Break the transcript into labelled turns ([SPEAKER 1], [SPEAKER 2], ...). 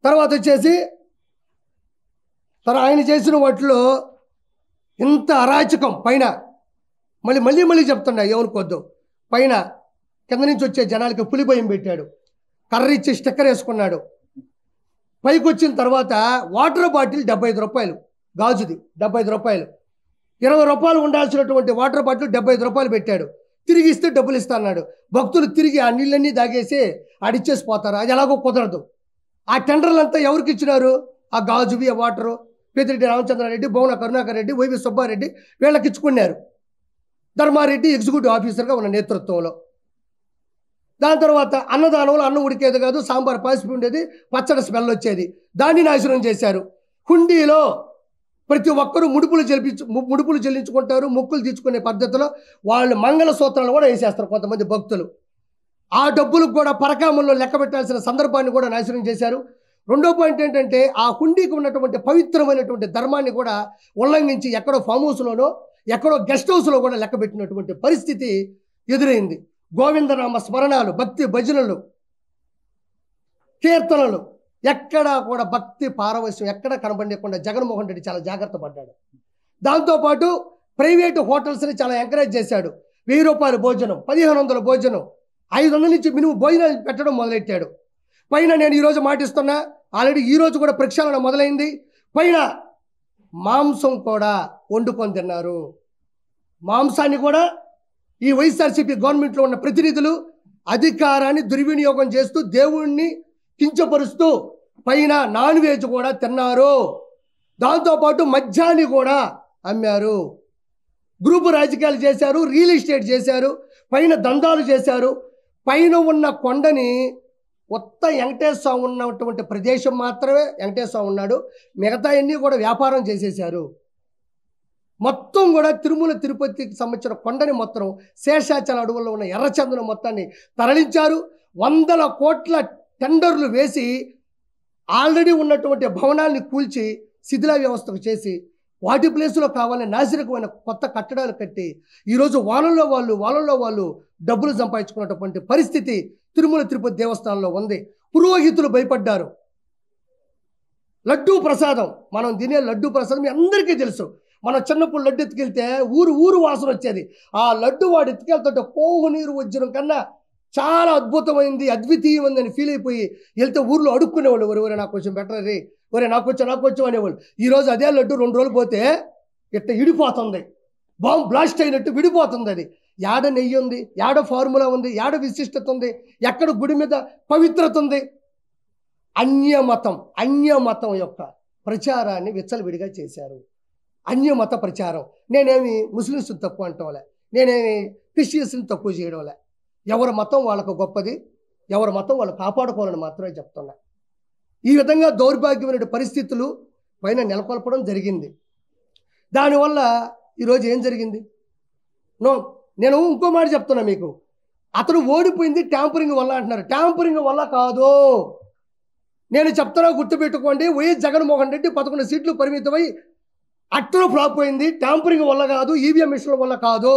[SPEAKER 1] తర్వాత వచ్చేసి ఆయన చేసిన వాటిలో ఇంత అరాచకం పైన మళ్ళీ చెప్తున్నా ఏమనుకోద్దు. పైన కింద నుంచి వచ్చే జనాలకి పులిభయం పెట్టాడు, కర్ర ఇచ్చి స్టిక్కర్ వేసుకున్నాడు. పైకి వచ్చిన తర్వాత వాటర్ బాటిల్ 75 రూపాయలు, గాజుది 75 రూపాయలు, 20 రూపాయలు ఉండాల్సినటువంటి వాటర్ బాటిల్ 75 రూపాయలు పెట్టాడు. తిరిగి ఇస్తే డబ్బులు ఇస్తా అన్నాడు. భక్తులు తిరిగి ఆ నీళ్ళన్నీ దాగేసి ఆడిచ్చేసి పోతారు. అది ఎలాగో కుదరదు. ఆ టెండర్లంతా ఎవరికి ఇచ్చినారు? ఆ గాజువి, ఆ వాటరు పెద్దిరెడ్డి రామచంద్రారెడ్డి, భువన కరుణాకర్ రెడ్డి, వైవి సుబ్బారెడ్డి వీళ్ళకి ఇచ్చుకున్నారు. ధర్మారెడ్డి ఎగ్జిక్యూటివ్ ఆఫీసర్గా ఉన్న నేతృత్వంలో. దాని తర్వాత అన్నదానంలో అన్నం ఉడికేది కాదు, సాంబార్ పాసిపి ఉండేది, పచ్చడి స్మెల్ వచ్చేది. దాన్ని నాశనం చేశారు. హుండీలో ప్రతి ఒక్కరూ ముడుపులు చెల్లించుకుంటారు. మొక్కులు తీర్చుకునే పద్ధతిలో వాళ్ళు మంగళసూత్రాలు కూడా వేసేస్తారు కొంతమంది భక్తులు. ఆ డబ్బులకు కూడా పరకామంలో లెక్క పెట్టాల్సిన సందర్భాన్ని కూడా నాశనం చేశారు. రెండో పాయింట్ ఏంటంటే ఆ హుండీకి ఉన్నటువంటి పవిత్రమైనటువంటి ధర్మాన్ని కూడా ఉల్లంఘించి ఎక్కడో ఫామ్ హౌస్లోనో ఎక్కడో గెస్ట్ హౌస్లో కూడా లెక్క పెట్టినటువంటి పరిస్థితి ఎదురైంది. గోవిందనామ స్మరణాలు, భక్తి భజనలు, కీర్తనలు ఎక్కడా కూడా భక్తి పారవశ్యం ఎక్కడా కనబడకుండా జగన్మోహన్ రెడ్డి చాలా జాగ్రత్త పడ్డాడు. దాంతోపాటు ప్రైవేటు హోటల్స్ని చాలా ఎంకరేజ్ చేశాడు. 1000 రూపాయల భోజనం, 1500 భోజనం, 500 నుంచి మినిమం భోజనాలు పెట్టడం మొదలెట్టాడు. పైన నేను ఈరోజు మాటిస్తున్నా, ఆల్రెడీ ఈరోజు కూడా ప్రక్షాళన మొదలైంది. పైన మాంసం కూడా వండుకొని తిన్నారు. మాంసాన్ని కూడా ఈ వైఎస్ఆర్సీపీ గవర్నమెంట్లో ఉన్న ప్రతినిధులు అధికారాన్ని దుర్వినియోగం చేస్తూ దేవుణ్ణి కించపరుస్తూ పైన నాన్ వెజ్ కూడా తిన్నారు. దాంతోపాటు మద్యాన్ని కూడా అమ్మారు. గ్రూపు రాజకీయాలు చేశారు, రియల్ ఎస్టేట్ చేశారు, పైన దందాలు చేశారు. పైన ఉన్న కొండని కొత్త వెంకటేశ్వర స్వామి ఉన్నటువంటి ప్రదేశం మాత్రమే వెంకటేశ్వర స్వామి ఉన్నాడు, మిగతా అన్నీ కూడా వ్యాపారం చేసేశారు. మొత్తం కూడా తిరుమల తిరుపతికి సంబంధించిన కొండని మొత్తం శేషాచల అడవుల్లో ఉన్న ఎర్రచందనం మొత్తాన్ని తరలించారు. 100 కోట్ల టెండర్లు వేసి ఆల్రెడీ ఉన్నటువంటి భవనాల్ని కూల్చి శిథిల వ్యవస్థకు చేసి వాటి ప్లేసులో కావాలని నాసిరకమైన కొత్త కట్టడాలు కట్టి ఈరోజు వాళ్ళలో వాళ్ళు డబ్బులు సంపాదించుకున్నటువంటి పరిస్థితి తిరుమల తిరుపతి దేవస్థానంలో ఉంది. పురోహితులు భయపడ్డారు. లడ్డూ ప్రసాదం, మనం తినే లడ్డూ ప్రసాదం మీ అందరికీ తెలుసు. మనం చిన్నప్పుడు లడ్డు ఎత్తుకెళ్తే ఊరు వాసన వచ్చేది. ఆ లడ్డు వాడు ఎత్తుకెళ్తుంటే కోహు నీరు వజ్రం కన్నా చాలా అద్భుతమైంది, అద్వితీయమైందని ఫీల్ అయిపోయి వెళ్తే ఊర్లో అడుక్కునేవాళ్ళు, ఒరే నాకు కొంచెం బెటర్ రే, ఒరే నాకు వచ్చి అనేవాళ్ళు. ఈరోజు అదే లడ్డు 2 రోజులు పోతే ఇట్ట ఇడిపోతుంది, బాంబు బ్లాస్ట్ అయినట్టు విడిపోతుంది. అది యాడ నెయ్యి ఉంది, యాడ ఫార్ములా ఉంది, యాడ విశిష్టత ఉంది, ఎక్కడ గుడి మీద పవిత్రత ఉంది. అన్యమతం యొక్క ప్రచారాన్ని విచ్చలవిడిగా చేశారు. అన్యమత ప్రచారం. నేనేమి ముస్లిమ్స్ని తక్కువ అంటంలే, నేనేమి క్రిస్టియన్స్ని తక్కువ చేయడంలే. ఎవరి మతం వాళ్ళకు గొప్పది, ఎవరి మతం వాళ్ళు కాపాడుకోవాలని మాత్రమే చెప్తున్నా. ఈ విధంగా దౌర్భాగ్యమైన పరిస్థితులు పైన నెలకొల్పడం జరిగింది. దానివల్ల ఈరోజు ఏం జరిగింది? నేను ఇంకో మాట చెప్తున్నా మీకు. అతను ఓడిపోయింది ట్యాంపరింగ్ వల్ల అంటున్నారు. ట్యాంపరింగ్ వల్ల కాదు, నేను చెప్తున్నా, గుర్తుపెట్టుకోండి. వైఎస్ జగన్మోహన్ రెడ్డి 11 సీట్లు పరిమితమై అట్టర్ ఫ్లాప్ అయింది. ట్యాంపరింగ్ వల్ల కాదు, ఈవీఎం మిషన్ల వల్ల కాదు.